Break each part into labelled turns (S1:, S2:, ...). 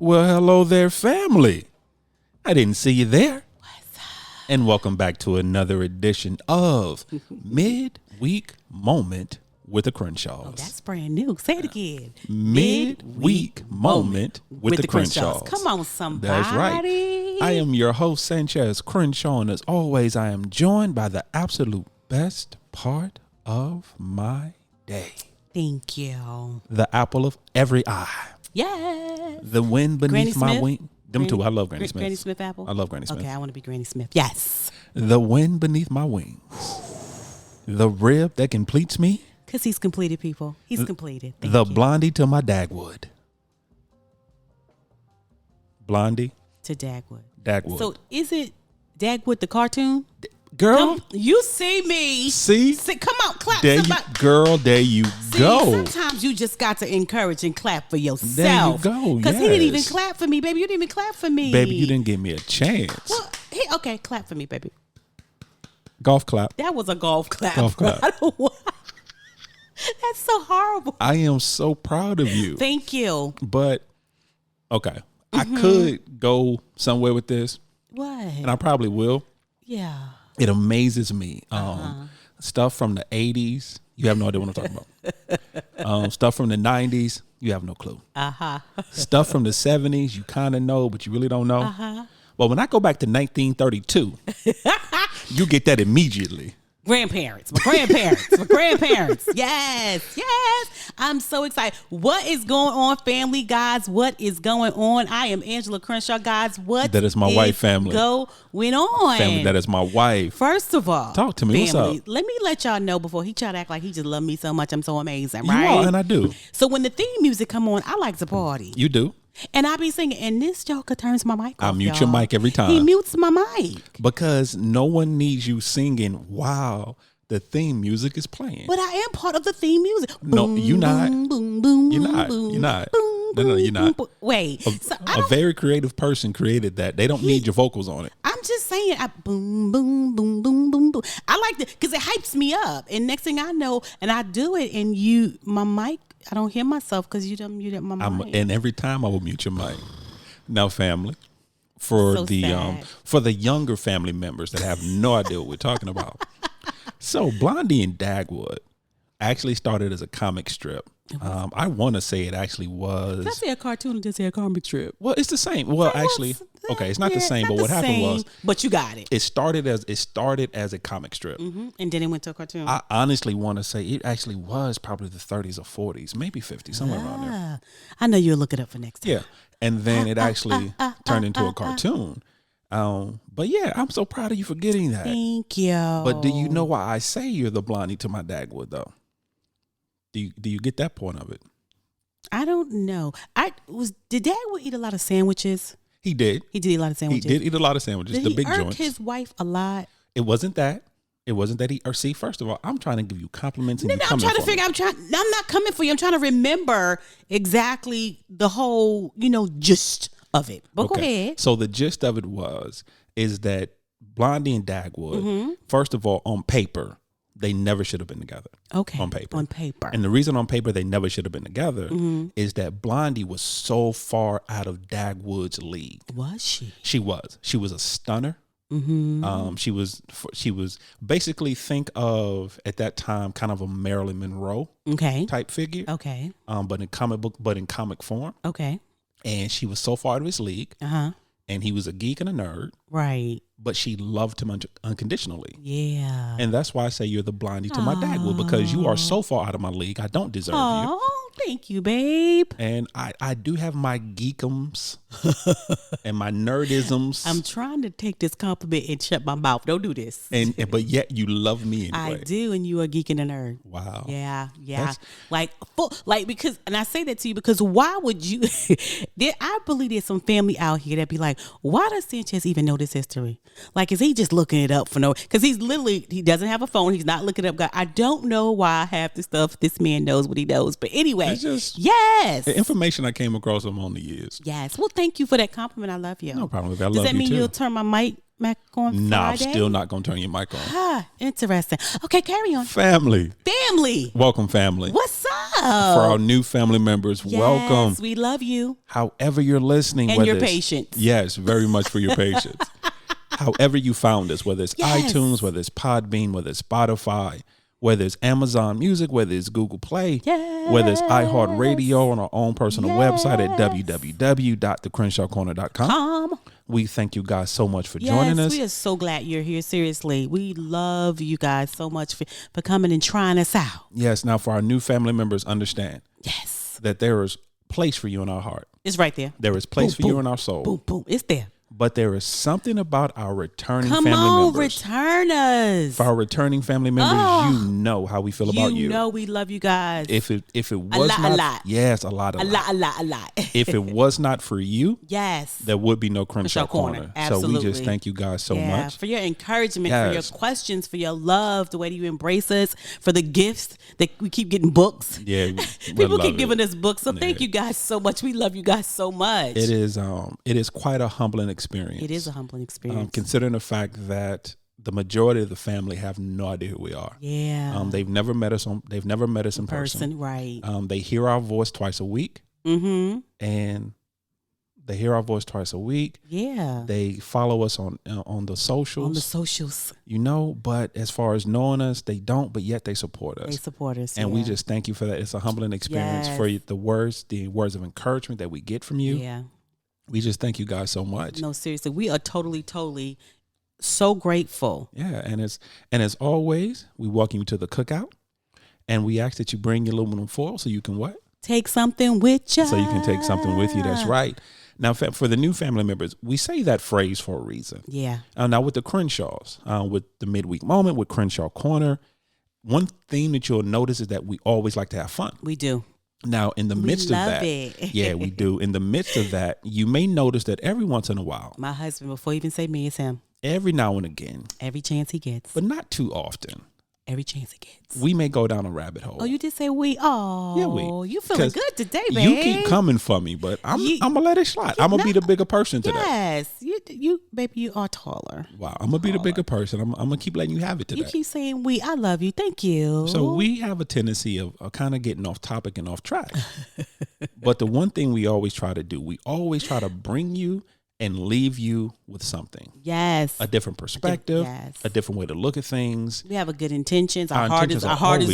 S1: Well, hello there, family. I didn't see you there.
S2: What's up?
S1: And welcome back to another edition of Midweek Moment with the Crenshaws.
S2: Oh, that's brand new. Say it again.
S1: Midweek Moment with the Crenshaws.
S2: Come on, somebody.
S1: That's right. I am your host, Sanchez Crenshaw, and as always, I am joined by the absolute best part of my day.
S2: Thank you.
S1: The apple of every eye.
S2: Yes.
S1: The wind beneath my wing. Them two. I love Granny Smith.
S2: Granny Smith apple?
S1: I love Granny Smith.
S2: Okay, I want to be Granny Smith. Yes.
S1: The wind beneath my wings. The rib that completes me.
S2: Because he's completed, people. He's completed. Thank
S1: The
S2: you.
S1: blondie to my Dagwood. Blondie.
S2: To Dagwood.
S1: Dagwood.
S2: So is it Dagwood the cartoon?
S1: Girl.
S2: You see me.
S1: See?
S2: Come on, clap.
S1: There
S2: somebody.
S1: Girl, there you
S2: See,
S1: go.
S2: sometimes you just got to encourage and clap for yourself.
S1: There you go,
S2: Because he didn't even
S1: yes.
S2: clap for me, baby. You didn't even clap for me.
S1: Baby, you didn't give me a chance.
S2: Well, okay, clap for me, baby.
S1: Golf clap.
S2: That was a golf clap.
S1: Golf clap.
S2: I don't want... That's so horrible.
S1: I am so proud of you.
S2: Thank you.
S1: But, okay. I could go somewhere with this,
S2: What?
S1: and I probably will.
S2: Yeah.
S1: It amazes me. Stuff from the 80s, you have no idea what I'm talking about. Stuff from the 90s, you have no clue. Stuff from the 70s, you kind of know, but you really don't know. Well, when I go back to 1932, you get that immediately.
S2: Grandparents. My grandparents. My grandparents. Yes. Yes. I'm so excited. What is going on, family, guys? What is going on? I am Angela Crenshaw, guys. What
S1: That is my wife, family.
S2: Going on?
S1: Family, that is my wife.
S2: First of all,
S1: Talk to me.
S2: family,
S1: What's up?
S2: let me let y'all know before he try to act like he just love me so much. I'm so amazing,
S1: You
S2: right?
S1: are, and I do.
S2: So when the theme music come on, I like to party.
S1: You do.
S2: And I be singing, and this joker turns my mic off.
S1: I mute your mic every time.
S2: He mutes my mic.
S1: Because no one needs you singing while the theme music is playing.
S2: But I am part of the theme music.
S1: No,
S2: Boom,
S1: you're not.
S2: Boom, boom, boom,
S1: You're not.
S2: boom,
S1: You're not.
S2: boom,
S1: No, you're not.
S2: boom. Wait. So I
S1: A
S2: don't,
S1: very creative person created that. They don't need your vocals on it.
S2: I'm just saying, boom, boom, boom, boom, boom, boom. I like it because it hypes me up. And next thing I know, and I do it, and my mic, I don't hear myself because you done muted my mic.
S1: And every time I will mute your mic. Now, family, for
S2: So sad.
S1: for the younger family members that have no idea what we're talking about. So, Blondie and Dagwood actually started as a comic strip. I want to say it actually was.
S2: Did I say a cartoon or did I say a comic strip?
S1: Well, it's the same. Well, actually, okay, it's not the same. But what happened was,
S2: but you got it.
S1: it started as a comic strip.
S2: And then it went to a cartoon.
S1: I honestly want to say it actually was probably the 30s or 40s, maybe 50s, somewhere around there.
S2: I know you'll look it up for next time.
S1: Yeah, and then it actually turned into a cartoon. But yeah, I'm so proud of you for getting that.
S2: Thank you.
S1: But do you know why I say you're the Blondie to my Dagwood, though? Do you get that point of it?
S2: I don't know. Did Dagwood eat a lot of sandwiches?
S1: He did.
S2: He did eat a lot of sandwiches.
S1: He did eat a lot of sandwiches.
S2: Did
S1: The
S2: he
S1: big
S2: irk
S1: joints.
S2: his wife a lot?
S1: It wasn't that. It wasn't that he. Or see, first of all, I'm trying to give you compliments. And
S2: No,
S1: you
S2: I'm
S1: coming
S2: trying to
S1: for me.
S2: figure. I'm not coming for you. I'm trying to remember exactly the whole, gist of it. But go ahead.
S1: So the gist of it is that Blondie and Dagwood, first of all, on paper, they never should have been together.
S2: Okay.
S1: On paper.
S2: On paper.
S1: And the reason on paper they never should have been together is that Blondie was so far out of Dagwood's league.
S2: Was she?
S1: She was. She was a stunner. She was basically, think of at that time kind of a Marilyn Monroe
S2: Okay.
S1: type figure.
S2: Okay.
S1: But in comic form.
S2: Okay.
S1: And she was so far out of his league. And he was a geek and a nerd.
S2: Right.
S1: But she loved him unconditionally.
S2: Yeah.
S1: And that's why I say you're the Blondie to my Dagwood, because you are so far out of my league. I don't deserve you.
S2: Oh, thank you, babe.
S1: And I do have my geekums and my nerdisms.
S2: I'm trying to take this compliment and shut my mouth. Don't do this.
S1: But yet you love me anyway.
S2: I do, and you are a geek and a nerd.
S1: Wow.
S2: Yeah. Because, and I say that to you because why would you? I believe there's some family out here that be like, why does Sanchez even know this history? Like, is he just looking it up for no? Because he doesn't have a phone. He's not looking up. God, I don't know why half the stuff this man knows what he knows. But anyway, yes,
S1: the information I came across him on the years.
S2: Yes. Well, thank you for that compliment. I love you.
S1: No problem. I love
S2: Does that
S1: you
S2: mean
S1: too.
S2: you'll turn my mic mic on Friday?
S1: No, I'm still not going to turn your mic on.
S2: Interesting. Okay, carry on.
S1: Family. Welcome, family.
S2: What's up?
S1: For our new family members, welcome.
S2: Yes, we love you.
S1: However you're listening.
S2: And your patience.
S1: Yes, very much for your patience. However you found us, whether it's iTunes, whether it's Podbean, whether it's Spotify, whether it's Amazon Music, whether it's Google Play, whether it's iHeartRadio on our own personal website at www.thecrenshawcorner.com. We thank you guys so much for joining us.
S2: We are so glad you're here. Seriously, we love you guys so much for coming and trying us out.
S1: Yes. Now, for our new family members, understand that there is place for you in our heart.
S2: It's right there.
S1: There is place for you in our soul.
S2: Boom, boom. It's there.
S1: But there is something about our returning
S2: family members. Returners.
S1: For our returning family members, you know how we feel about you.
S2: You know we love you guys.
S1: If it was a lot. Yes, a lot. If it was not for you, there would be no Crenshaw Corner.
S2: Absolutely.
S1: So we just thank you guys so much.
S2: For your encouragement, for your questions, for your love, the way that you embrace us, for the gifts that we keep getting books.
S1: Yeah.
S2: People keep giving us books. So thank you guys so much. We love you guys so much.
S1: It is quite a humbling experience.
S2: It is a humbling experience.
S1: Considering the fact that the majority of the family have no idea who we are.
S2: Yeah.
S1: They've never met us in person.
S2: Right.
S1: They hear our voice twice a week.
S2: Mm-hmm.
S1: And they hear our voice twice a week.
S2: Yeah.
S1: They follow us on the socials.
S2: On the socials.
S1: But as far as knowing us, they don't, but yet they support us.
S2: They support us.
S1: And we just thank you for that. It's a humbling experience for you, the words of encouragement that we get from you.
S2: Yeah.
S1: We just thank you guys so much.
S2: No, seriously, we are totally so grateful.
S1: Yeah, and as always, we welcome you to the cookout, and we ask that you bring your aluminum foil so you can what?
S2: Take something with you.
S1: So you can take something with you. That's right. Now, for the new family members, we say that phrase for a reason.
S2: Yeah.
S1: Now, with the Crenshaws, with the midweek moment, with Crenshaw Corner, one theme that you'll notice is that we always like to have fun.
S2: We do.
S1: Now, in the midst of that, yeah, we do. In the midst of that, you may notice that every once in a while,
S2: my husband, before he even say me, it's him.
S1: Every now and again,
S2: every chance he gets,
S1: but not too often.
S2: Every chance he gets,
S1: we may go down a rabbit hole.
S2: Oh, you did say we? Oh, yeah, we. You feeling good today, man?
S1: You keep coming for me, but I'm gonna let it slide. I'm gonna be the bigger person today.
S2: Yes, you, baby, you are taller.
S1: Wow, I'm gonna be the bigger person. I'm gonna keep letting you have it today.
S2: You keep saying we. I love you. Thank you.
S1: So we have a tendency of kind of getting off topic and off track. But the one thing we always try to do, we always try to bring you and leave you with something.
S2: Yes.
S1: A different perspective, a different way to look at things.
S2: We have a good intentions. Our heart is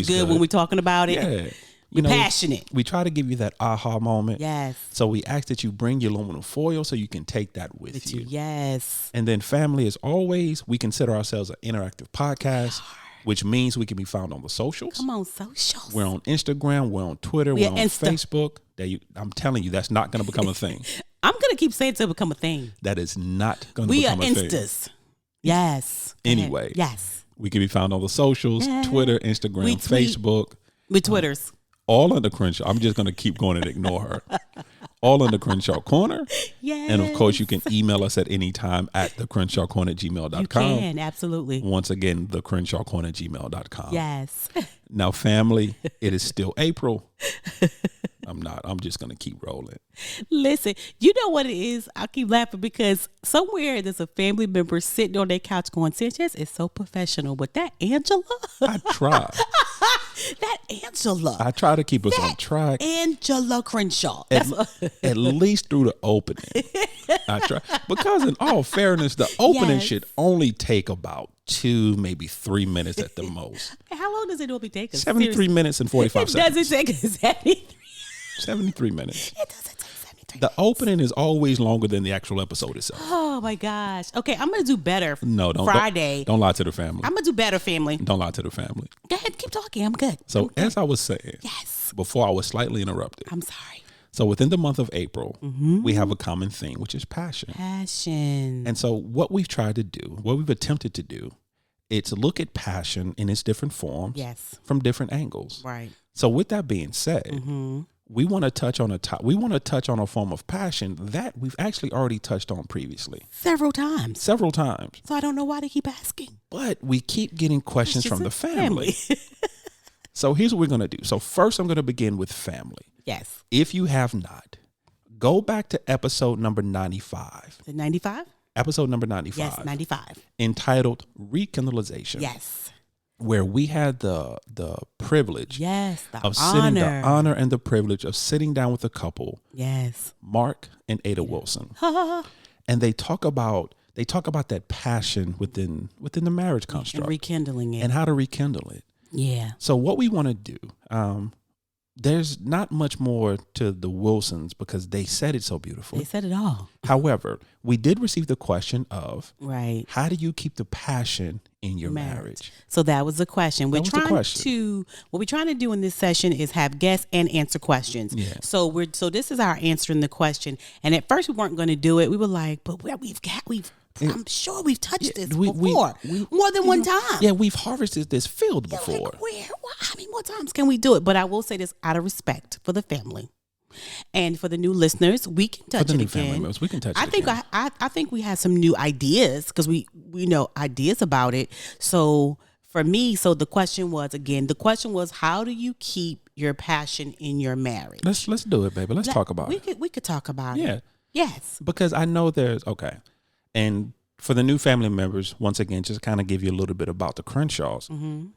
S2: good when we're talking about it.
S1: Yeah.
S2: We're passionate.
S1: We try to give you that aha moment.
S2: Yes.
S1: So we ask that you bring your aluminum foil so you can take that with you.
S2: Yes.
S1: And then family, as always, we consider ourselves an interactive podcast, which means we can be found on the socials.
S2: Come on, socials.
S1: We're on Instagram. We're on Twitter. We're on Facebook. I'm telling you, that's not going to become a thing.
S2: I'm going to keep saying it to become a thing.
S1: That is not going to become a thing. We are
S2: Instas. Yes.
S1: Anyway.
S2: Yes.
S1: We can be found on the socials, Twitter, Instagram, Facebook.
S2: We Twitters.
S1: All under Crenshaw. I'm just going to keep going and ignore her. All under Crenshaw Corner.
S2: Yes.
S1: And of course, you can email us at any time at thecrenshawcorner@gmail.com.
S2: You can, absolutely.
S1: Once again, thecrenshawcorner@gmail.com.
S2: Yes.
S1: Now, family, it is still April. I'm just going to keep rolling.
S2: Listen, you know what it is? I keep laughing because somewhere there's a family member sitting on their couch going, Sanchez is so professional. But that Angela?
S1: I try.
S2: That Angela.
S1: I try to keep us on track.
S2: Angela Crenshaw.
S1: At least through the opening. I try. Because in all fairness, the opening should only take about 2, maybe 3 minutes at the most.
S2: How long does it normally take us?
S1: 73 minutes and 45 seconds.
S2: Does it take us
S1: 73 minutes.
S2: It doesn't take 73
S1: The opening is always longer than the actual episode itself.
S2: Oh my gosh. Okay, I'm going to do better.
S1: No, don't.
S2: Friday.
S1: Don't lie to the family.
S2: I'm going to do better, family.
S1: Don't lie to the family.
S2: Go ahead, keep talking. I'm good.
S1: So as I was saying, before I was slightly interrupted.
S2: I'm sorry.
S1: So within the month of April, we have a common theme, which is passion.
S2: Passion.
S1: And so what we've tried to do, what we've attempted to do, it's look at passion in its different forms from different angles.
S2: Right.
S1: So with that being said, we want to touch on a form of passion that we've actually already touched on previously.
S2: Several times.
S1: So I
S2: don't know why they keep asking.
S1: But we keep getting questions from the family. So here's what we're going to do. So first I'm going to begin with family.
S2: Yes.
S1: If you have not, go back to episode number 95.
S2: The 95?
S1: Episode number 95.
S2: Yes, 95.
S1: Entitled Rekindlization.
S2: Yes.
S1: Where we had the privilege
S2: yes, the
S1: of
S2: honor.
S1: sitting, the honor and the privilege of sitting down with a couple.
S2: Yes.
S1: Mark and Ada Wilson. And they talk about that passion within the marriage construct.
S2: And rekindling it.
S1: And how to rekindle it.
S2: Yeah.
S1: So what we want to do, there's not much more to the Wilsons because they said it so beautifully.
S2: They said it all.
S1: However, we did receive the question of,
S2: right,
S1: how do you keep the passion in your marriage?
S2: So that was the question. What we're trying to do in this session is have guests and answer questions.
S1: Yeah.
S2: So this is our answering the question. And at first we weren't going to do it. We were like, but I'm sure we've touched this before, more than one time.
S1: Yeah, we've harvested this field before.
S2: Like, how many more times can we do it? But I will say this out of respect for the family and for the new listeners, we can touch it again.
S1: Family members, we can touch it
S2: again. I think we have some new ideas because we know ideas about it. So for me, the question was, how do you keep your passion in your marriage?
S1: Let's do it, baby. Let's talk about it.
S2: We could talk about it.
S1: Yeah.
S2: Yes.
S1: Because I know and for the new family members, once again, just kind of give you a little bit about the Crenshaws.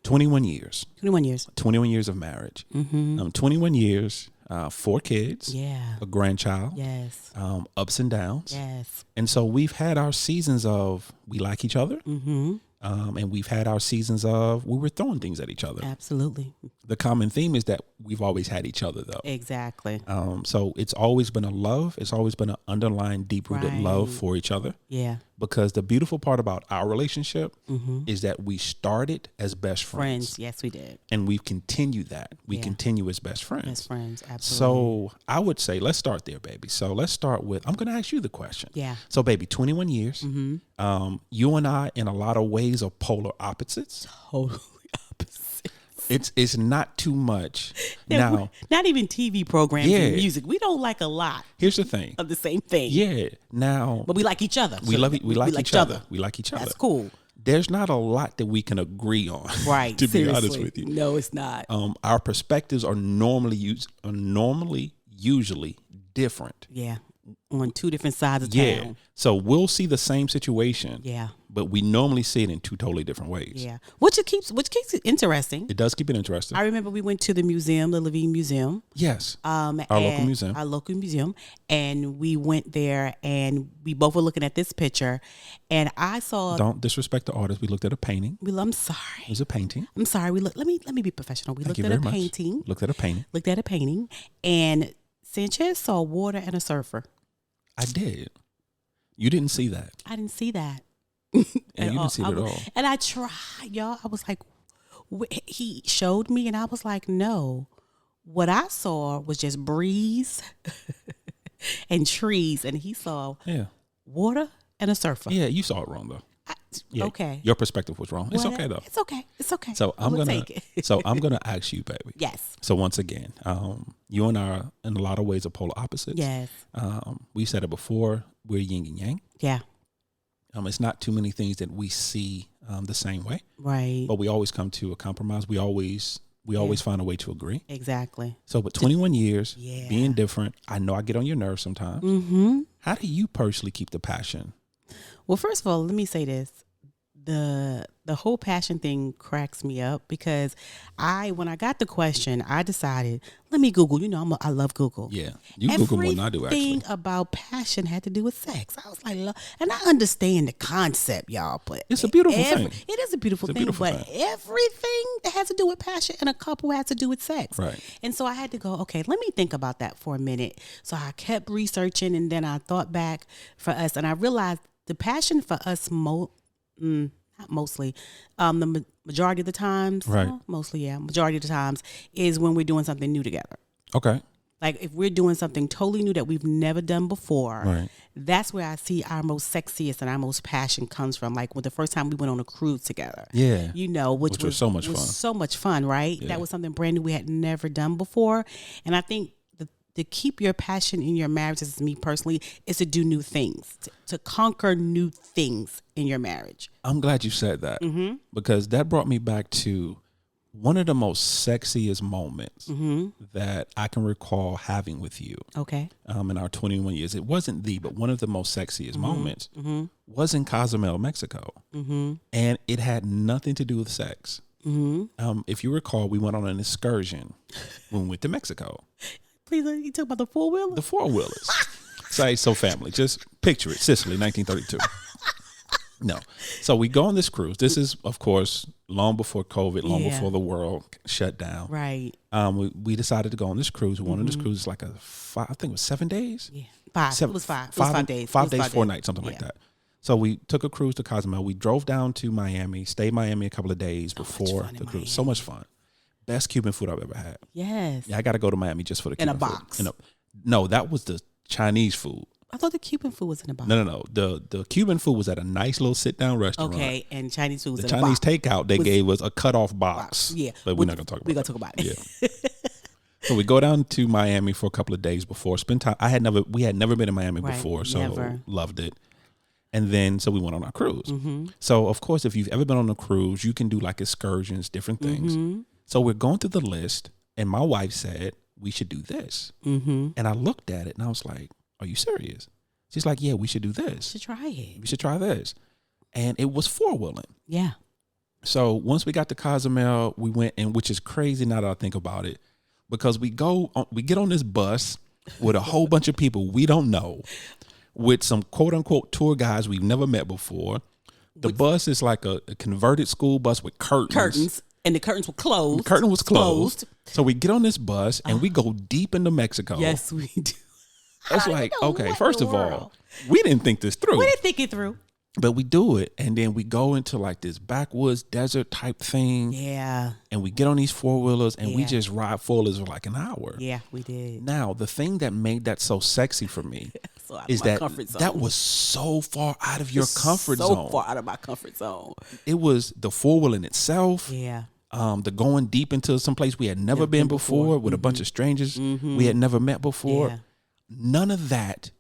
S1: 21 years.
S2: 21 years.
S1: 21 years of marriage. 21 years, 4 kids.
S2: Yeah.
S1: A grandchild.
S2: Yes.
S1: Ups and downs.
S2: Yes.
S1: And so we've had our seasons of we like each other. And we've had our seasons of we were throwing things at each other.
S2: Absolutely.
S1: The common theme is that we've always had each other, though.
S2: Exactly.
S1: So it's always been a love. It's always been an underlying, deep-rooted love for each other.
S2: Yeah.
S1: Because the beautiful part about our relationship is that we started as best friends.
S2: Yes, we did.
S1: And we've continued that. We continue as best friends.
S2: Best friends, absolutely.
S1: So I would say let's start there, baby. So let's start with, I'm going to ask you the question.
S2: Yeah.
S1: So, baby, 21 years. You and I, in a lot of ways, are polar opposites.
S2: Totally opposites.
S1: It's not too much. Now,
S2: not even TV programs and music. We don't like a lot.
S1: Here's the thing.
S2: Of the same thing.
S1: Yeah. Now,
S2: but we like each other.
S1: We like each other. We like each other.
S2: That's cool.
S1: There's not a lot that we can agree on.
S2: Right.
S1: To be honest with you.
S2: No, it's not.
S1: Our perspectives are normally usually different.
S2: Yeah. On two different sides of town.
S1: Yeah. So we'll see the same situation.
S2: Yeah.
S1: But we normally see it in 2 totally different ways.
S2: Yeah. Which keeps it interesting.
S1: It does keep it interesting.
S2: I remember we went to the museum, the Levine Museum.
S1: Yes. Our local museum.
S2: And we went there and we both were looking at this picture and I saw.
S1: Don't disrespect the artist. We looked at a painting.
S2: I'm sorry.
S1: It was a painting.
S2: I'm sorry. Let me be professional. We looked at a painting.
S1: Looked at a painting.
S2: And Sanchez saw water and a surfer.
S1: I did. You didn't see that.
S2: I didn't see that.
S1: And you didn't see it at all.
S2: And I tried, y'all. I was like, he showed me, and I was like, no. What I saw was just breeze and trees, and he saw water and a surfer.
S1: Yeah, you saw it wrong though.
S2: Okay.
S1: Your perspective was wrong. It's okay though.
S2: It's okay.
S1: So I'm gonna ask you, baby.
S2: Yes.
S1: So once again, you and I are in a lot of ways are polar opposites.
S2: Yes.
S1: We said it before. We're yin and yang.
S2: Yeah.
S1: It's not too many things that we see the same way.
S2: Right.
S1: But we always come to a compromise. We always find a way to agree.
S2: Exactly.
S1: So, but 21 years, being different, I know I get on your nerves sometimes. How do you personally keep the passion?
S2: Well, first of all, let me say this. The whole passion thing cracks me up because when I got the question, I decided, let me Google. I love Google.
S1: Yeah, you Google more than I do, actually.
S2: Everything about passion had to do with sex. I was like, and I understand the concept, y'all, but
S1: it's a beautiful thing.
S2: It is a beautiful thing, but everything that has to do with passion in a couple has to do with sex.
S1: Right.
S2: And so I had to go, okay, let me think about that for a minute. So I kept researching, and then I thought back for us, and I realized the passion for us not mostly, the majority of the times,
S1: right?
S2: Majority of the times is when we're doing something new together.
S1: Okay.
S2: Like if we're doing something totally new that we've never done before,
S1: right? That's
S2: where I see our most sexiest and our most passion comes from. Like when the first time we went on a cruise together, which was so much fun. So much fun, right? Yeah. That was something brand new we had never done before, and I think to keep your passion in your marriage, this is me personally, is to do new things, to conquer new things in your marriage.
S1: I'm glad you said that because that brought me back to one of the most sexiest moments that I can recall having with you.
S2: Okay.
S1: In our 21 years, it wasn't but one of the most sexiest moments was in Cozumel, Mexico, and it had nothing to do with sex. If you recall, we went on an excursion when we went to Mexico.
S2: Please, you talk about the four-wheelers?
S1: The four-wheelers. So family, just picture it, Sicily, 1932. No. So we go on this cruise. This is, of course, long before COVID, long before the world shut down.
S2: Right.
S1: We decided to go on this cruise. We went on this cruise like I think it was 7 days.
S2: Yeah. It was 5 days.
S1: 5 days, 4 nights, something like that. So we took a cruise to Cozumel. We drove down to Miami, stayed in Miami a couple of days before the cruise. Miami. So much fun. Best Cuban food I've ever had.
S2: Yes.
S1: Yeah, I got to go to Miami just for the Cuban
S2: food. In a box.
S1: No, that was the Chinese food.
S2: I thought the Cuban food was in a box.
S1: No. The Cuban food was at a nice little sit-down restaurant.
S2: Okay, and Chinese food was
S1: in
S2: a box.
S1: The Chinese takeout, they gave us a cut-off box.
S2: Yeah.
S1: But we're not going to talk about it.
S2: We're going to talk about it.
S1: Yeah. So we go down to Miami for a couple of days before. Spend time. We had never been to Miami before, so loved it. And then, so we went on our cruise. So, of course, if you've ever been on a cruise, you can do like excursions, different things. So we're going through the list, and my wife said, we should do this. And I looked at it, and I was like, are you serious? She's like, yeah, we should do this.
S2: We should try it.
S1: We should try this. And it was four-wheeling.
S2: Yeah.
S1: So once we got to Cozumel, we went, and which is crazy now that I think about it, because we get on this bus with a whole bunch of people we don't know, with some quote-unquote tour guides we've never met before. The bus is like a converted school bus with curtains.
S2: And the curtains were closed.
S1: The curtain was closed. So we get on this bus, and we go deep into Mexico.
S2: Yes, we do.
S1: It's like, okay, first of all, we didn't think this through.
S2: We didn't think it through.
S1: But we do it, and then we go into like this backwoods desert type thing.
S2: Yeah.
S1: And we get on these four-wheelers, and we just ride four-wheelers for like an hour.
S2: Yeah, we did.
S1: Now, the thing that made that so sexy for me is that was so far out of your comfort zone.
S2: So far out of my comfort zone.
S1: It was the four-wheel in itself.
S2: Yeah.
S1: The going deep into some place we had never been before with a bunch of strangers we had never met before. Yeah. None of that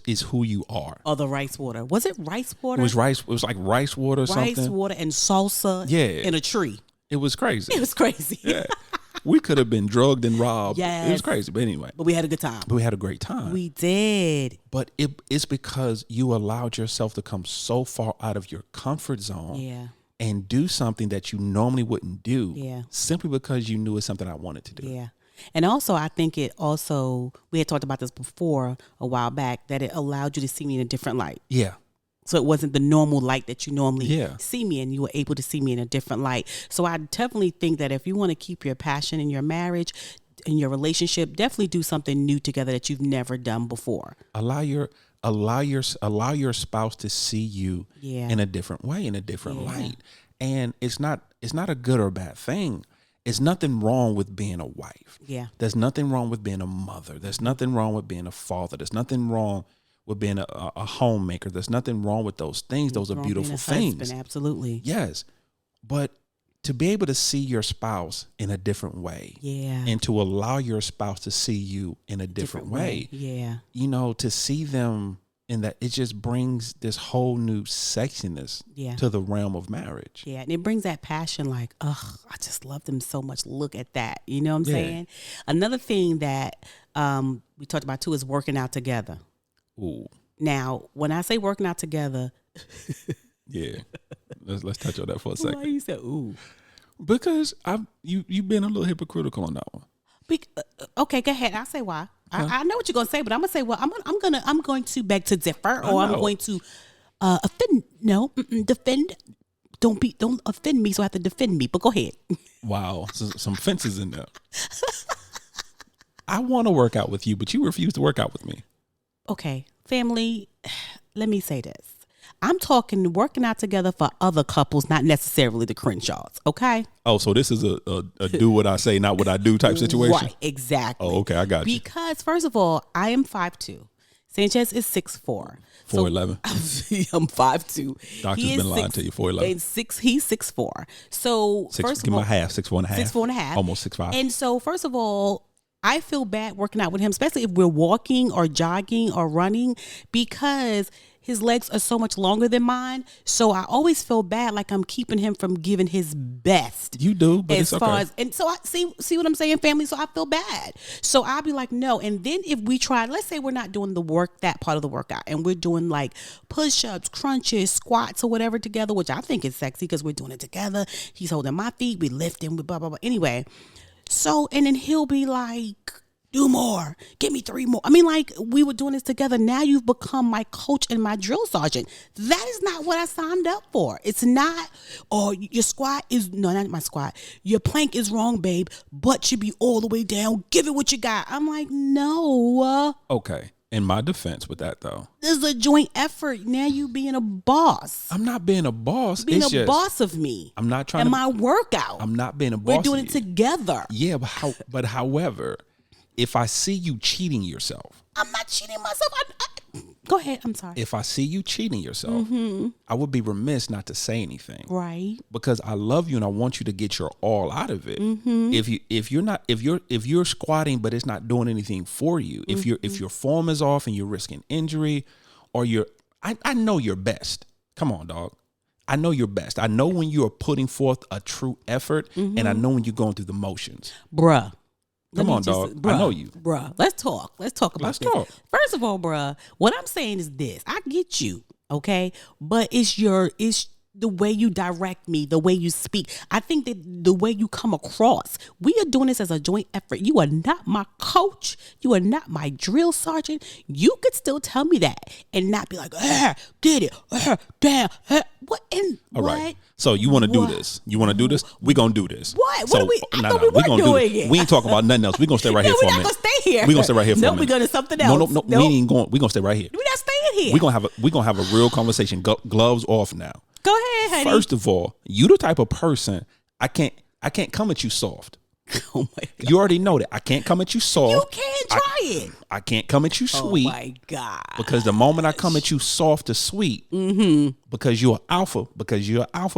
S1: is who you are.
S2: Oh, the rice water. Was it rice water?
S1: It was rice. It was like rice water or something.
S2: Rice water and salsa in a tree.
S1: It was crazy.
S2: It was crazy.
S1: Yeah. We could have been drugged and robbed.
S2: Yes.
S1: It was crazy. But anyway.
S2: But we had a good time.
S1: We had a great time.
S2: We did.
S1: But it's because you allowed yourself to come so far out of your comfort zone.
S2: Yeah.
S1: And do something that you normally wouldn't do.
S2: Yeah.
S1: Simply because you knew it's something I wanted to do.
S2: Yeah. And also, I think we had talked about this before a while back, that it allowed you to see me in a different light.
S1: Yeah.
S2: So it wasn't the normal light that you normally see me in. You were able to see me in a different light. So I definitely think that if you want to keep your passion in your marriage, in your relationship, definitely do something new together that you've never done before.
S1: Allow your spouse to see you in a different way, in a different light. And it's not a good or bad thing. There's nothing wrong with being a wife.
S2: Yeah.
S1: There's nothing wrong with being a mother. There's nothing wrong with being a father. There's nothing wrong with being a homemaker. There's nothing wrong with those things. Those are beautiful things.
S2: Husband, absolutely.
S1: Yes. But to be able to see your spouse in a different way.
S2: Yeah.
S1: And to allow your spouse to see you in a different way.
S2: Yeah.
S1: To see them in that, it just brings this whole new sexiness to the realm of marriage.
S2: Yeah, and it brings that passion like, I just love them so much. Look at that. You know what I'm saying? Another thing that we talked about too is working out together.
S1: Ooh.
S2: Now, when I say working out together.
S1: Yeah. Let's touch on that for a second.
S2: Why you said ooh?
S1: Because you've been a little hypocritical on that one.
S2: Okay, go ahead. I'll say why. I know what you're gonna say, but I'm gonna say, well, I'm going to beg to differ, or I'm going to offend. No, defend. Don't offend me, so I have to defend me. But go ahead.
S1: Wow, some fences in there. I want to work out with you, but you refuse to work out with me.
S2: Okay, family. Let me say this. I'm talking working out together for other couples, not necessarily the Crenshaws, okay?
S1: Oh, so this is a do what I say, not what I do type situation?
S2: Right, exactly.
S1: Oh, okay, I got you.
S2: Because, first of all, I am 5'2". Sanchez is 6'4".
S1: 4'11".
S2: I'm 5'2".
S1: Doctor's been lying to you, 4'11".
S2: He's 6'4". So, first of all...
S1: Give him a half, 6'4" and a half.
S2: 6'4" and a half.
S1: Almost 6'5".
S2: And so, first of all, I feel bad working out with him, especially if we're walking or jogging or running, because his legs are so much longer than mine. So I always feel bad, like I'm keeping him from giving his best.
S1: You do, but
S2: as
S1: it's
S2: far
S1: okay.
S2: as, and so I see what I'm saying, family. So I feel bad. So I'll be like, no. And then if we try, let's say we're not doing that part of the workout, and we're doing like push-ups, crunches, squats, or whatever together, which I think is sexy because we're doing it together. He's holding my feet, we lifting, we blah blah blah. Anyway, so and then he'll be like, do more, give me 3 more. I mean, like, we were doing this together. Now you've become my coach and my drill sergeant. That is not what I signed up for. It's not, or your squat is, no, not my squat. Your plank is wrong, babe. Butt should be all the way down. Give it what you got. I'm like, no.
S1: Okay. In my defense with that, though,
S2: This is a joint effort. Now you being a boss.
S1: I'm not being a boss.
S2: Being
S1: it's
S2: a
S1: just,
S2: boss of me.
S1: I'm not trying
S2: and
S1: to.
S2: my workout.
S1: I'm not being a boss.
S2: We're doing it together.
S1: Yeah, but however, if I see you cheating yourself,
S2: I'm not cheating myself. Go ahead. I'm sorry.
S1: if I see you cheating yourself, I would be remiss not to say anything.
S2: Right.
S1: Because I love you and I want you to get your all out of it. If you're squatting but it's not doing anything for you, if your form is off and you're risking injury, or I know you're best. Come on, dog. I know you're best. I know when you are putting forth a true effort, and I know when you're going through the motions.
S2: Bruh.
S1: Come on, dog.
S2: Bruh,
S1: I know you.
S2: Bruh, let's talk. Let's talk about this.
S1: Talk.
S2: First of all, bruh, what I'm saying is this. I get you, okay? But it's the way you direct me, the way you speak. I think that the way you come across. We are doing this as a joint effort. You are not my coach. You are not my drill sergeant. You could still tell me that and not be like, get it, damn, what? And
S1: All
S2: what?
S1: right. So you want to do
S2: What?
S1: this? You want to do this? We gonna do this.
S2: What?
S1: So,
S2: What are we? I thought
S1: we
S2: we were
S1: gonna
S2: doing
S1: do
S2: it.
S1: We ain't talking about nothing else. We gonna stay right here for
S2: we're
S1: a
S2: not
S1: minute.
S2: gonna stay here.
S1: We gonna stay right here for a
S2: No,
S1: minute.
S2: we're gonna something else.
S1: No. We ain't going. We gonna stay right here.
S2: We're not staying here.
S1: We gonna have a real conversation. Gloves off now.
S2: Go ahead, honey.
S1: First of all, you the type of person I can't come at you soft.
S2: Oh my God.
S1: You already know that. I can't come at you soft.
S2: You can try it.
S1: I can't come at you sweet.
S2: Oh my God.
S1: Because the moment I come at you soft to sweet, because you're alpha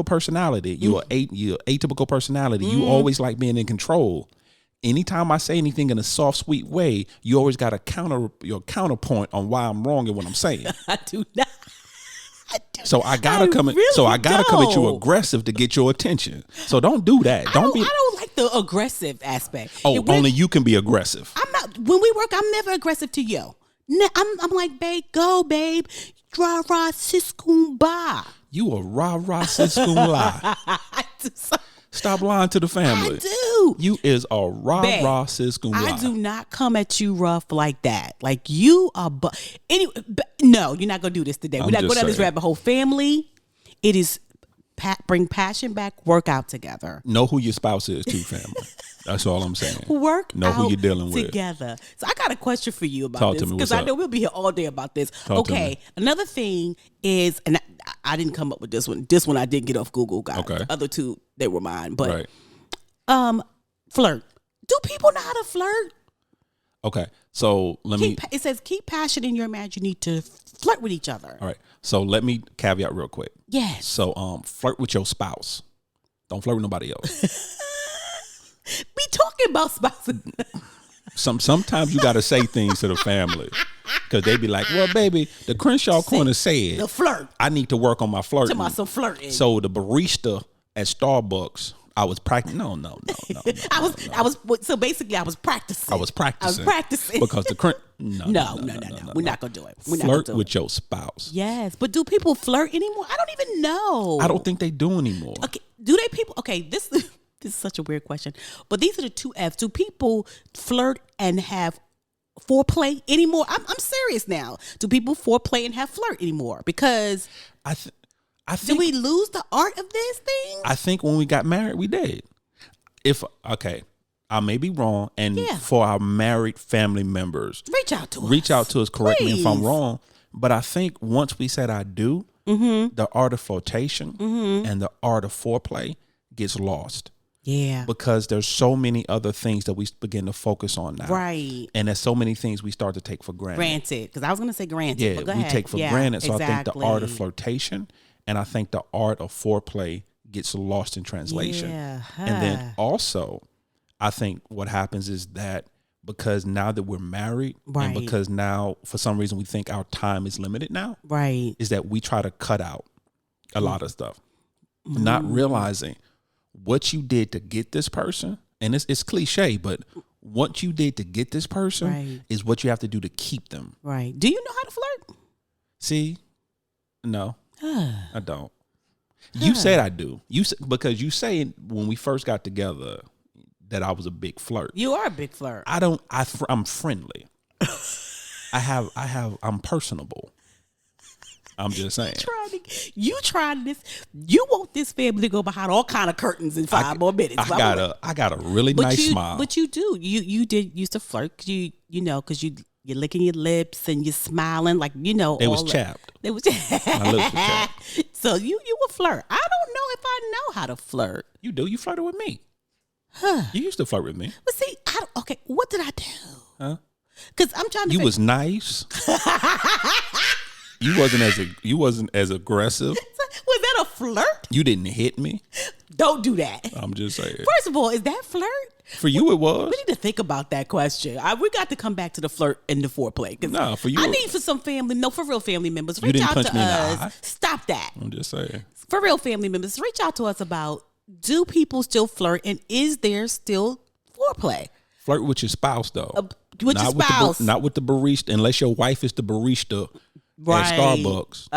S1: personality, you're atypical personality, you always like being in control. Anytime I say anything in a soft, sweet way, you always got your counterpoint on why I'm wrong in what I'm saying.
S2: I do not.
S1: So I gotta come at you aggressive to get your attention. So don't do that.
S2: I don't like the aggressive aspect.
S1: Oh, only you can be aggressive.
S2: I'm not. When we work, I'm never aggressive to you. I'm like, babe, go, babe. Rah rah sis kumbah.
S1: You a rah sis lie. Stop lying to the family.
S2: I do.
S1: You is a rah sis lie.
S2: I do not come at you rough like that. Like you are. Anyway, no, you're not gonna do this today. We're not going down this rabbit hole. Family, it is bring passion back. Work out together.
S1: Know who your spouse is too, family. That's all I'm saying.
S2: Know
S1: who you're dealing with
S2: together. So I got a question for you about
S1: Talk
S2: this
S1: to me.
S2: because I know we'll be here all day about this. Okay, another thing is, and I didn't come up with this one. This one I did get off Google, guys.
S1: Okay.
S2: The other two, they were mine. But
S1: right.
S2: Flirt. Do people know how to flirt?
S1: Okay, so
S2: It says keep passion in your marriage. You need to flirt with each other.
S1: All right. So let me caveat real quick.
S2: Yes.
S1: So flirt with your spouse. Don't flirt with nobody else.
S2: Be talking about spouses.
S1: Sometimes you got to say things to the family because they be like, well, baby, the Crenshaw corner said
S2: the flirt.
S1: I need to work on my flirting.
S2: To some flirting.
S1: So the barista at Starbucks, I was practicing. No.
S2: So basically, I was practicing.
S1: I was practicing because the
S2: No. We're not gonna do it.
S1: Flirt with your spouse.
S2: Yes, but do people flirt anymore? I don't even know.
S1: I don't think they do anymore.
S2: Okay, do they people? Okay, this is such a weird question, but these are the two F's. Do people flirt and have foreplay anymore? I'm serious now. Do people foreplay and have flirt anymore? Because
S1: I think.
S2: Did we lose the art of this thing?
S1: I think when we got married, we did. I may be wrong, and for our married family members, reach out to us. Correct me if I'm wrong, but I think once we said I do, the art of flirtation and the art of foreplay gets lost.
S2: Yeah.
S1: Because there's so many other things that we begin to focus on now.
S2: Right.
S1: And there's so many things we start to take for granted.
S2: Because I was going to say granted.
S1: Yeah,
S2: but go
S1: we
S2: ahead.
S1: take for granted. So
S2: exactly.
S1: I think the art of flirtation and I think the art of foreplay gets lost in translation.
S2: Yeah.
S1: And then also, I think what happens is that because now that we're married,
S2: Right.
S1: and because now for some reason we think our time is limited now,
S2: Right.
S1: is that we try to cut out a lot of stuff, not realizing what you did to get this person. And it's cliche, but what you did to get this person is what you have to do to keep them.
S2: Right. Do you know how to flirt?
S1: See, no, I don't. You said I do. Because you say when we first got together that I was a big flirt.
S2: You are a big flirt.
S1: I'm friendly. I'm personable. I'm just saying.
S2: You tried this. You want this family to go behind all kind of curtains in 5 more minutes.
S1: I got a really nice smile.
S2: But you do. You did used to flirt. Cause because you're licking your lips and you're smiling like
S1: It was chapped.
S2: It was.
S1: My lips were chapped.
S2: So you would flirt. I don't know if I know how to flirt.
S1: You do. You flirted with me. You used to flirt with me.
S2: But see, okay. What did I do?
S1: Huh?
S2: Because I'm trying to.
S1: You was nice. You wasn't as aggressive.
S2: Was that a flirt?
S1: You didn't hit me.
S2: Don't do that.
S1: I'm just saying.
S2: First of all, is that flirt?
S1: For you, it was.
S2: We need to think about that question. We got to come back to the flirt and the foreplay.
S1: No, for you.
S2: I need for some family, for real family members,
S1: you
S2: reach
S1: didn't
S2: out
S1: punch
S2: to
S1: me in the
S2: us.
S1: eye.
S2: Stop that.
S1: I'm just saying.
S2: For real family members, reach out to us about, do people still flirt and is there still foreplay?
S1: Flirt with your spouse, though.
S2: With your spouse.
S1: Not with the barista, unless your wife is the barista at Starbucks.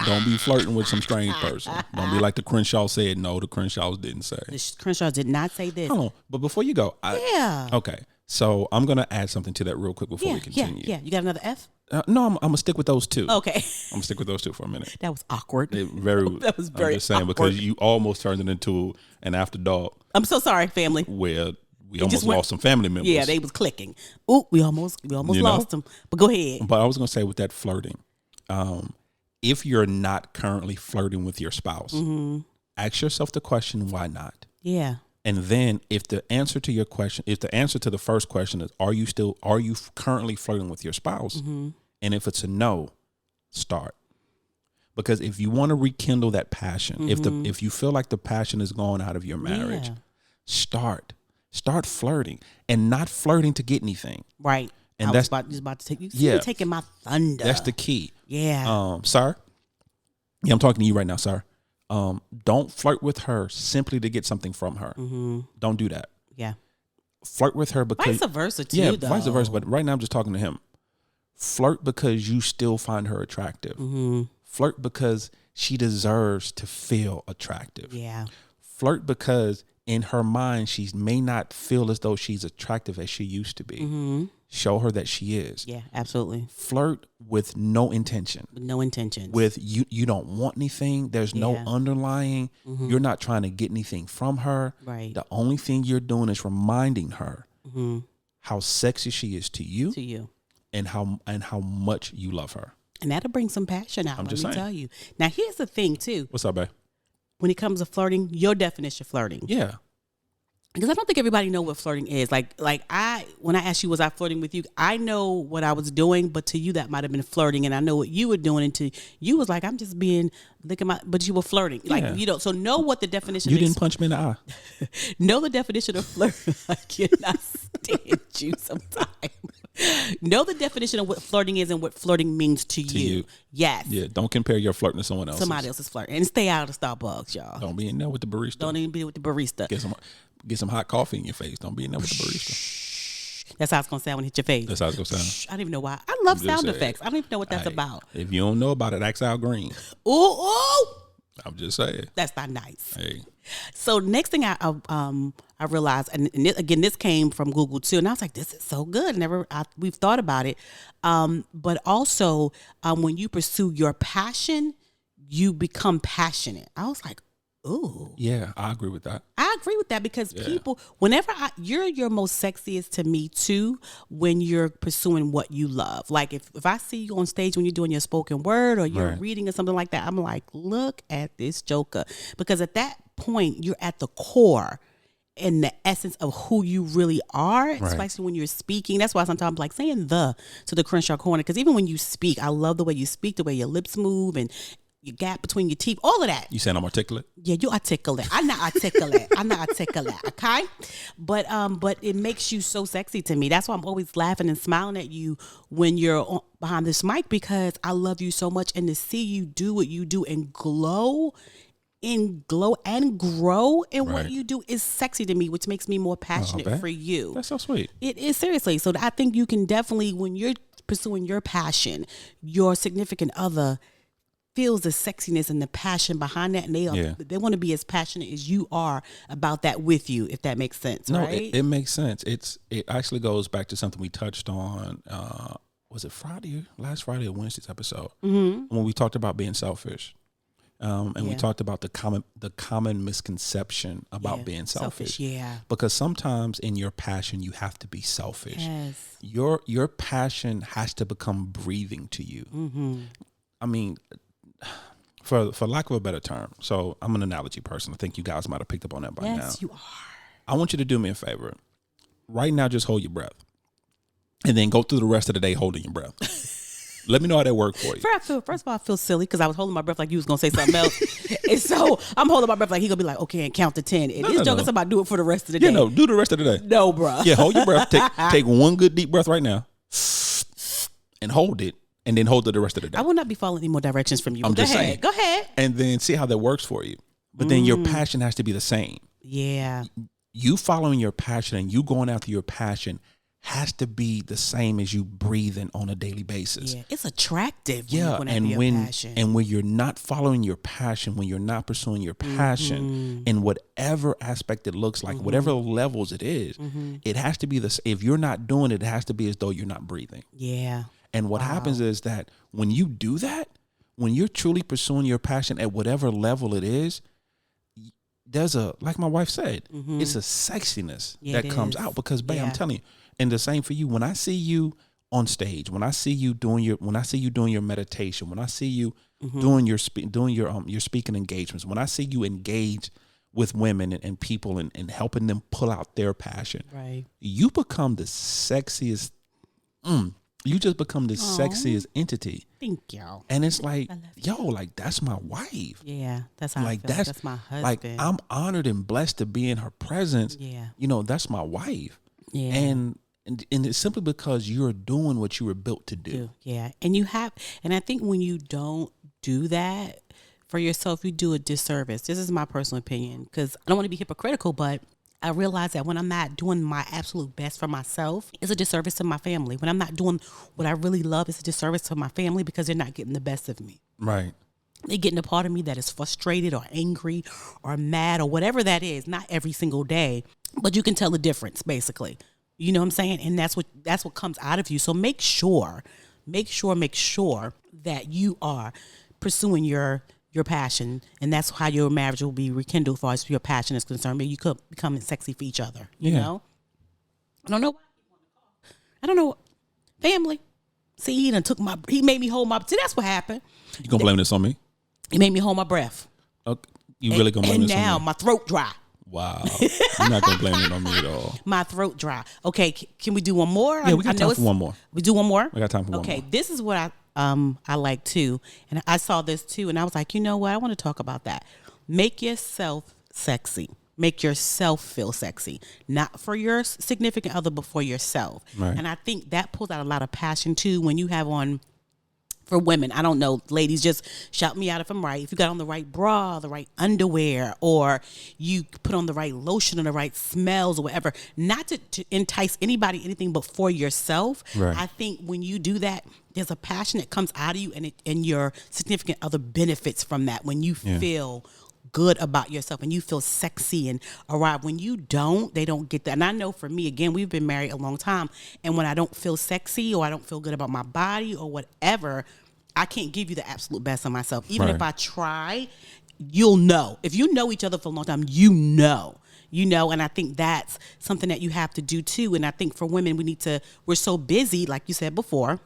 S1: Don't be flirting with some strange person. Don't be like the Crenshaw said. No, the Crenshaws didn't say.
S2: The Crenshaw did not say this.
S1: Hold on. But before you go. Okay. So I'm going to add something to that real quick before we continue.
S2: Yeah. You got another F?
S1: No, I'm going to stick with those two.
S2: Okay.
S1: I'm going to stick with those two for a minute.
S2: That was awkward.
S1: That was very I'm just saying awkward. Because you almost turned it into an after dark.
S2: I'm so sorry, family.
S1: Where we almost lost some family members.
S2: Yeah, they was clicking. Ooh, we almost lost them. But go ahead.
S1: But I was going to say with that flirting, if you're not currently flirting with your spouse, ask yourself the question, why not?
S2: Yeah.
S1: And then if the answer to the first question is, are you currently flirting with your spouse? And if it's a no, start. Because if you want to rekindle that passion, if you feel like the passion is gone out of your marriage, start flirting, and not flirting to get anything.
S2: Right.
S1: And
S2: I was about to take you. You're taking my thunder.
S1: That's the key.
S2: Yeah.
S1: Sir. Yeah, I'm talking to you right now, sir. Don't flirt with her simply to get something from her. Don't do that.
S2: Yeah.
S1: Flirt with her because
S2: vice versa too.
S1: Yeah,
S2: though.
S1: Vice versa. But right now I'm just talking to him. Flirt because you still find her attractive. Flirt because she deserves to feel attractive.
S2: Yeah.
S1: Flirt because in her mind she may not feel as though she's attractive as she used to be. Show her that she is.
S2: Yeah, absolutely.
S1: Flirt with no intention.
S2: No intention.
S1: With you don't want anything. There's no underlying. You're not trying to get anything from her.
S2: Right.
S1: The only thing you're doing is reminding her how sexy she is to you.
S2: To you.
S1: And how much you love her.
S2: And that'll bring some passion out. Let me tell you. Now here's the thing too.
S1: What's up, babe?
S2: When it comes to flirting, your definition of flirting.
S1: Yeah.
S2: Because I don't think everybody know what flirting is. When I asked you, was I flirting with you? I know what I was doing, but to you that might have been flirting, and I know what you were doing. And to you was like, I'm just but you were flirting.
S1: Yeah.
S2: So know what the definition.
S1: You didn't punch me in the eye.
S2: Know the definition of flirting. I cannot stand you sometimes. Know the definition of what flirting is and what flirting means to you. Yes.
S1: Yeah. Don't compare your flirting to someone else's.
S2: Somebody else's flirting, and stay out of the Starbucks, y'all.
S1: Don't be in there with the barista.
S2: Don't even be with the barista.
S1: Get some hot coffee in your face. Don't be in there with the barista.
S2: That's how it's going to sound when it hit your face.
S1: That's how it's going to sound.
S2: I don't even know why. I love sound effects. I don't even know what that's about.
S1: If you don't know about it, ask Al Green.
S2: Ooh.
S1: I'm just saying.
S2: That's not nice.
S1: Hey.
S2: So next thing I realized, and this came from Google too, and I was like, this is so good. We've thought about it. But also when you pursue your passion, you become passionate. I was like, ooh.
S1: Yeah, I agree with that.
S2: I agree with that because people, you're your most sexiest to me too when you're pursuing what you love. Like if I see you on stage when you're doing your spoken word or you're reading or something like that, I'm like, look at this joker. Because at that point, you're at the core and the essence of who you really are, especially when you're speaking. That's why sometimes I'm like saying to the Crenshaw corner, because even when you speak, I love the way you speak, the way your lips move, and your gap between your teeth, all of that.
S1: You saying I'm articulate?
S2: Yeah, you articulate. I'm not articulate. Okay, but it makes you so sexy to me. That's why I'm always laughing and smiling at you when you're behind this mic, because I love you so much, and to see you do what you do and glow and grow in what you do is sexy to me, which makes me more passionate for you.
S1: That's so sweet.
S2: It is, seriously. So I think you can definitely, when you're pursuing your passion, your significant other feels the sexiness and the passion behind that, and they want to be as passionate as you are about that with you, if that makes sense.
S1: No,
S2: right?
S1: it makes sense. It actually goes back to something we touched on. Was it last Friday or Wednesday's episode, when we talked about being selfish, and we talked about the common misconception about being selfish. Yeah, because sometimes in your passion you have to be selfish. Yes. Your passion has to become breathing to you. Mm-hmm. I mean, for lack of a better term, so I'm an analogy person. I think you guys might have picked up on that by now.
S2: Yes, you are.
S1: I want you to do me a favor. Right now, just hold your breath. And then go through the rest of the day holding your breath. Let me know how that worked for you.
S2: First of all, I feel silly because I was holding my breath like you was going to say something else. And so I'm holding my breath like he going to be like, okay, and count to 10. And this joke is about do it for the rest of the day.
S1: Yeah, no, do the rest of the day.
S2: No, bro.
S1: Yeah, hold your breath. Take one good deep breath right now. And hold it. And then hold it the rest of the day.
S2: I will not be following any more directions from you.
S1: I'm just saying.
S2: Go ahead.
S1: And then see how that works for you. But then your passion has to be the same.
S2: Yeah.
S1: You following your passion and you going after your passion has to be the same as you breathing on a daily basis.
S2: Yeah, it's attractive.
S1: And when you're not following your passion, when you're not pursuing your passion in whatever aspect it looks like, whatever levels it is, it has to be if you're not doing it, it has to be as though you're not breathing.
S2: Yeah.
S1: And what happens is that when you do that, when you're truly pursuing your passion at whatever level it is, there's like my wife said, it's a sexiness that comes out because, babe, I'm telling you, and the same for you. When I see you on stage, when I see you doing your meditation, when I see you doing your speaking engagements, when I see you engage with women and people and helping them pull out their passion, right? You become the sexiest. You just become the sexiest entity.
S2: Thank you.
S1: And it's like, like that's my wife.
S2: Yeah, that's how I feel. That's my husband.
S1: Like I'm honored and blessed to be in her presence. Yeah, that's my wife. Yeah, and it's simply because you're doing what you were built to do.
S2: Yeah, and I think when you don't do that for yourself, you do a disservice. This is my personal opinion, because I don't want to be hypocritical, but I realize that when I'm not doing my absolute best for myself, it's a disservice to my family. When I'm not doing what I really love, it's a disservice to my family because they're not getting the best of me.
S1: Right.
S2: They're getting a part of me that is frustrated or angry or mad or whatever that is. Not every single day, but you can tell the difference, basically. You know what I'm saying? And that's what comes out of you. So make sure that you are pursuing your passion, and that's how your marriage will be rekindled as far as your passion is concerned. Maybe you could become sexy for each other, you know? I don't know. Family. See, he made me hold my, see, that's what happened.
S1: You gonna blame this on me?
S2: He made me hold my breath.
S1: Okay. You really gonna blame this on me?
S2: And now my throat dry.
S1: Wow. You're not gonna blame it on me at all.
S2: My throat dry. Okay, can we do one more?
S1: Yeah, we got time for one more.
S2: We do one more?
S1: We got time for one more.
S2: Okay, this is what I like too. And I saw this too, and I was like, you know what? I want to talk about that. Make yourself sexy. Make yourself feel sexy. Not for your significant other, but for yourself. Right. And I think that pulls out a lot of passion too when you have on, for women, I don't know, ladies, just shout me out if I'm right. If you got on the right bra, the right underwear, or you put on the right lotion or the right smells or whatever, not to entice anybody, anything but for yourself. Right. I think when you do that, there's a passion that comes out of you, and your significant other benefits from that when you feel good about yourself and you feel sexy and arrive. When you don't, they don't get that. And I know for me, again, we've been married a long time, and when I don't feel sexy or I don't feel good about my body or whatever, I can't give you the absolute best of myself. Even if I try, you'll know. If you know each other for a long time, you know, and I think that's something that you have to do too. And I think for women, we're so busy, like you said before,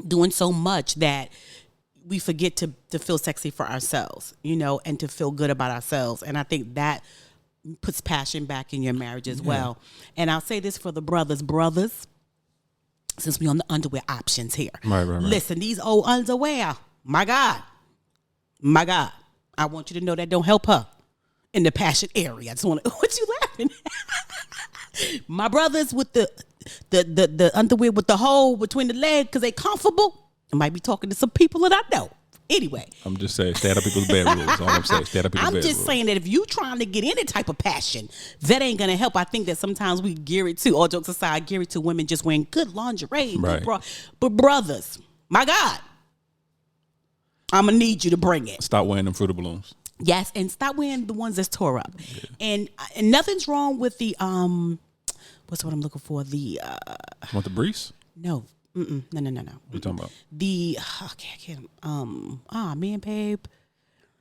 S2: doing so much that we forget to feel sexy for ourselves, and to feel good about ourselves. And I think that puts passion back in your marriage as well. And I'll say this for the brothers, since we're on the underwear options here. Right. Listen, these old underwear, my God, My God, I want you to know that don't help her in the passion area. I just want to, what you laughing at? My brothers with the underwear with the hole between the legs because they comfortable. I might be talking to some people that I know. Anyway.
S1: I'm just saying, stay out of people's bed rules. All I'm saying, stay out of people's bed rules.
S2: I'm just saying that if you trying to get any type of passion, that ain't going to help. I think that sometimes we gear it to, all jokes aside, gear it to women just wearing good lingerie.
S1: Right.
S2: But brothers, my God, I'm going to need you to bring it.
S1: Stop wearing them Fruit of Balloons.
S2: Yes, and stop wearing the ones that's tore up. Yeah. And nothing's wrong with the, what's what I'm looking for? The,
S1: Want the briefs?
S2: No. No.
S1: What are you talking about?
S2: I can't. Man, babe.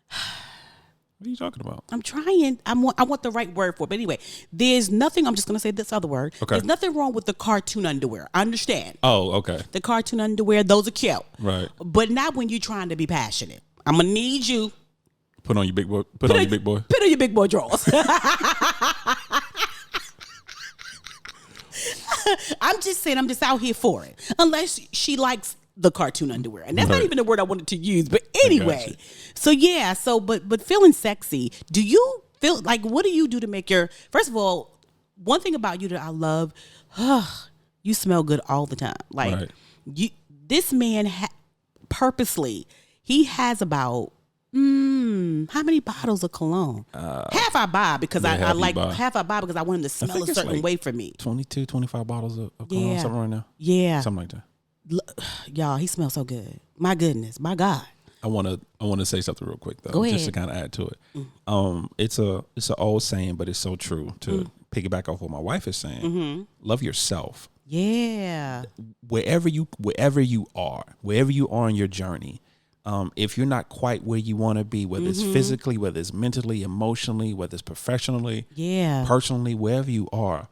S1: What are you talking about?
S2: I'm trying. I want the right word for it. But anyway, there's nothing. I'm just going to say this other word.
S1: Okay.
S2: There's nothing wrong with the cartoon underwear. I understand.
S1: Oh, okay.
S2: The cartoon underwear, those are cute.
S1: Right.
S2: But not when you're trying to be passionate. I'm going to need you.
S1: Put on your big boy. Put on your big boy.
S2: Put on your big boy drawers. I'm just saying, I'm just out here for it. Unless she likes the cartoon underwear. And that's not even the word I wanted to use. But anyway. So yeah, but feeling sexy, do you feel like, what do you do to make your, first of all, one thing about you that I love, you smell good all the time. Like this man purposely, he has about, how many bottles of cologne? Half I buy because I like half I buy because I want him to smell a certain way for me.
S1: 22, 25 bottles of cologne, something right now.
S2: Yeah.
S1: Something like that.
S2: Y'all, he smells so good. My goodness, my God.
S1: I want to say something real quick though,
S2: Go ahead.
S1: just to kind of add to it. It's an old saying, but it's so true. To piggyback off what my wife is saying, love yourself.
S2: Yeah.
S1: Wherever you are in your journey, if you're not quite where you want to be, whether it's physically, whether it's mentally, emotionally, whether it's professionally, personally, wherever you are,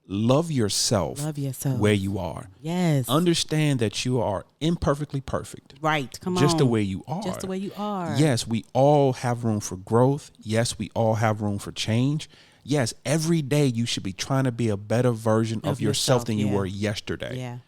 S1: love yourself.
S2: Love yourself
S1: where you are.
S2: Yes.
S1: Understand that you are imperfectly perfect.
S2: Right. Come on.
S1: Just the way you are.
S2: Just the way you are.
S1: Yes, we all have room for growth. Yes, we all have room for change. Yes, every day you should be trying to be a better version of yourself than you were yesterday.
S2: Yeah.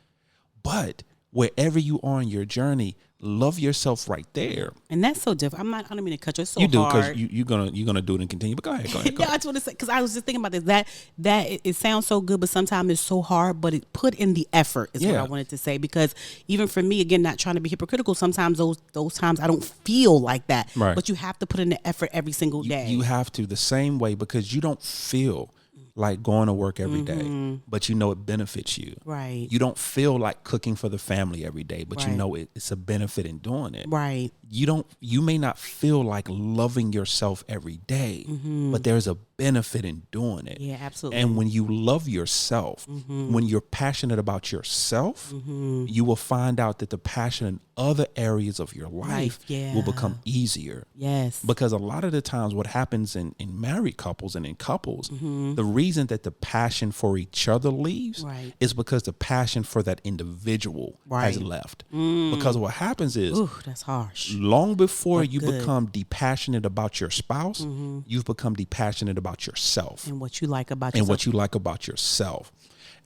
S1: But wherever you are in your journey, love yourself right there.
S2: And that's so different. I don't mean to cut you. It's so
S1: you do
S2: hard.
S1: because you're gonna do it and continue. But go ahead.
S2: No, I just want to say, because I was just thinking about this. That it sounds so good, but sometimes it's so hard. But it put in the effort is what I wanted to say. Because even for me, again, not trying to be hypocritical, sometimes those times I don't feel like that.
S1: Right.
S2: But you have to put in the effort every single day.
S1: You have to the same way, because you don't feel like going to work every day, but you know it benefits you.
S2: Right.
S1: You don't feel like cooking for the family every day, but you know it's a benefit in doing it.
S2: Right.
S1: You may not feel like loving yourself every day, but there's a benefit in doing it.
S2: Yeah, absolutely.
S1: And when you love yourself, when you're passionate about yourself, you will find out that the passion in other areas of your life will become easier.
S2: Yes.
S1: Because a lot of the times what happens in married couples and in couples, the reason that the passion for each other leaves is because the passion for that individual has left. Because what happens is,
S2: ooh, that's harsh.
S1: Long before you become depassionate about your spouse, you've become depassionate about yourself.
S2: And what you like about yourself.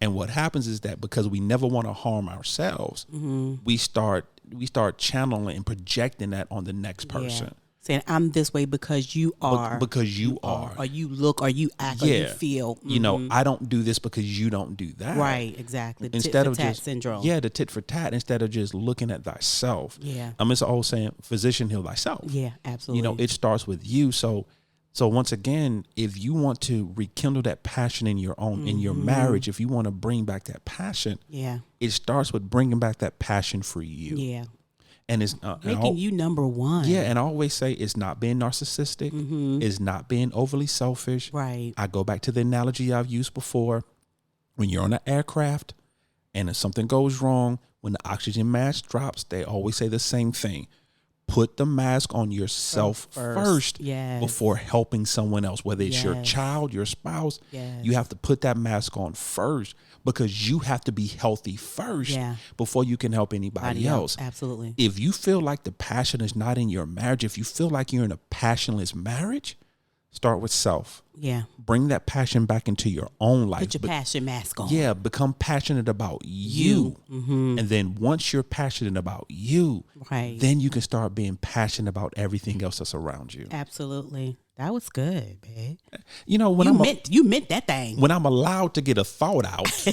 S1: And what happens is that because we never want to harm ourselves, we start channeling and projecting that on the next person.
S2: Saying, I'm this way because you are.
S1: Because you are.
S2: Or you look, or you act, or you feel.
S1: You know, I don't do this because you don't do that.
S2: Right, exactly.
S1: Instead
S2: tit for tat
S1: just
S2: syndrome.
S1: Yeah, the tit for tat, instead of just looking at thyself.
S2: Yeah.
S1: It's an old saying, physician heal thyself.
S2: Yeah, absolutely.
S1: You know, it starts with you. So once again, if you want to rekindle that passion in your own, in your marriage, if you want to bring back that passion, it starts with bringing back that passion for you.
S2: Yeah.
S1: And it's
S2: making you number one.
S1: Yeah, and I always say it's not being narcissistic. It's not being overly selfish.
S2: Right.
S1: I go back to the analogy I've used before. When you're on an aircraft and if something goes wrong, when the oxygen mask drops, they always say the same thing. Put the mask on yourself first before helping someone else, whether it's your child, your spouse. You have to put that mask on first, because you have to be healthy first before you can help anybody else.
S2: Absolutely.
S1: If you feel like the passion is not in your marriage, if you feel like you're in a passionless marriage, Start with self.
S2: Yeah.
S1: Bring that passion back into your own life.
S2: Put your passion mask on.
S1: Yeah, become passionate about you.
S2: Mm-hmm.
S1: And then once you're passionate about you,
S2: right,
S1: then you can start being passionate about everything else that's around you.
S2: Absolutely. That was good, babe.
S1: You know, when
S2: you meant that thing.
S1: When I'm allowed to get a thought out,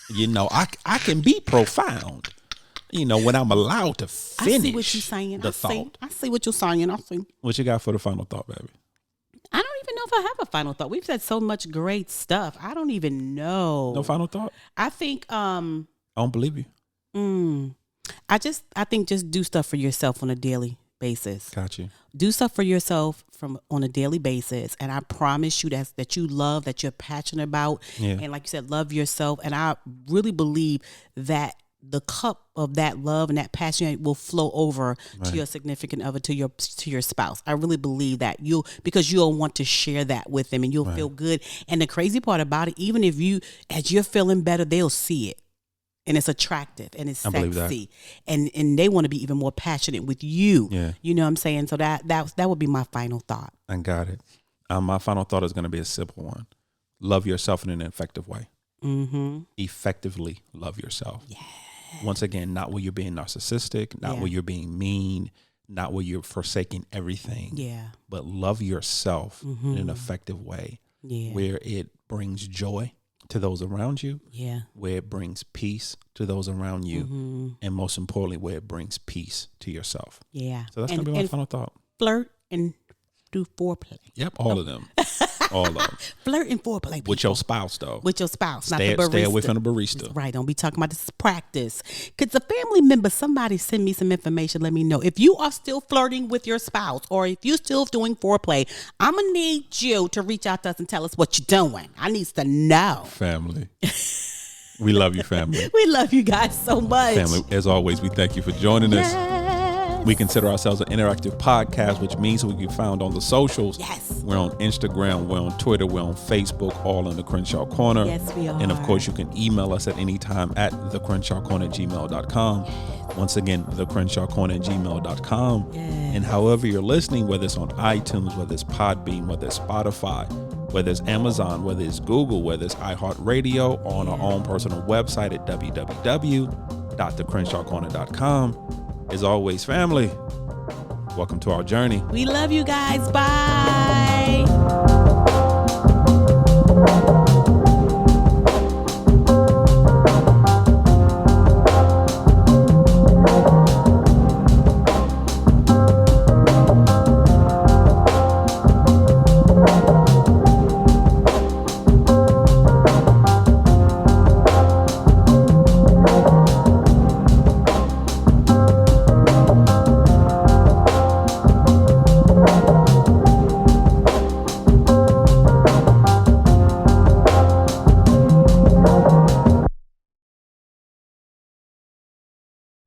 S1: you know, I can be profound. You know, when I'm allowed to finish
S2: I see what you're saying.
S1: I
S2: see what you're saying. I see.
S1: What you got for the final thought, baby?
S2: I don't even know if I have a final thought. We've said so much great stuff. I don't even know.
S1: No final thought?
S2: I think
S1: I don't believe you.
S2: I think just do stuff for yourself on a daily basis.
S1: Got you.
S2: Do stuff for yourself on a daily basis, and I promise you that you love, that you're passionate about, and like you said, love yourself. And I really believe that the cup of that love and that passion will flow over to your significant other, to your spouse. I really believe that because you'll want to share that with them, and you'll feel good. And the crazy part about it, even as you're feeling better, they'll see it, and it's attractive and it's sexy, and they want to be even more passionate with you. Yeah. You know what I'm saying? So that would be my final thought.
S1: I got it. My final thought is going to be a simple one: love yourself in an effective way. Mm-hmm. Effectively love yourself. Yeah. Once again, not where you're being narcissistic, not where you're being mean, not where you're forsaking everything. Yeah. But love yourself in an effective way. Yeah. Where it brings joy to those around you. Yeah. Where it brings peace to those around you. And most importantly, where it brings peace to yourself. Yeah. So that's going to be my final thought.
S2: Flirt and do foreplay.
S1: Yep, all of them. All of them.
S2: Flirt and foreplay. People.
S1: With your spouse, though.
S2: With your spouse, not the barista.
S1: Stay away from the barista.
S2: Right. Don't be talking about this is practice. Because a family member, somebody send me some information. Let me know. If you are still flirting with your spouse, or if you're still doing foreplay, I'm going to need you to reach out to us and tell us what you're doing. I need to know.
S1: Family. We love you, family.
S2: We love you guys so much.
S1: Family, as always, we thank you for joining us. We consider ourselves an interactive podcast, which means we can be found on the socials. Yes. We're on Instagram, we're on Twitter, we're on Facebook, all in the Crenshaw Corner.
S2: Yes, we are.
S1: And of course, you can email us at any time at thecrenshawcorner@gmail.com. Once again, thecrenshawcorner@gmail.com. Yes. And however you're listening, whether it's on iTunes, whether it's Podbean, whether it's Spotify, whether it's Amazon, whether it's Google, whether it's iHeartRadio, or on our own personal website at www.thecrenshawcorner.com. As always, family, welcome to our journey.
S2: We love you guys. Bye.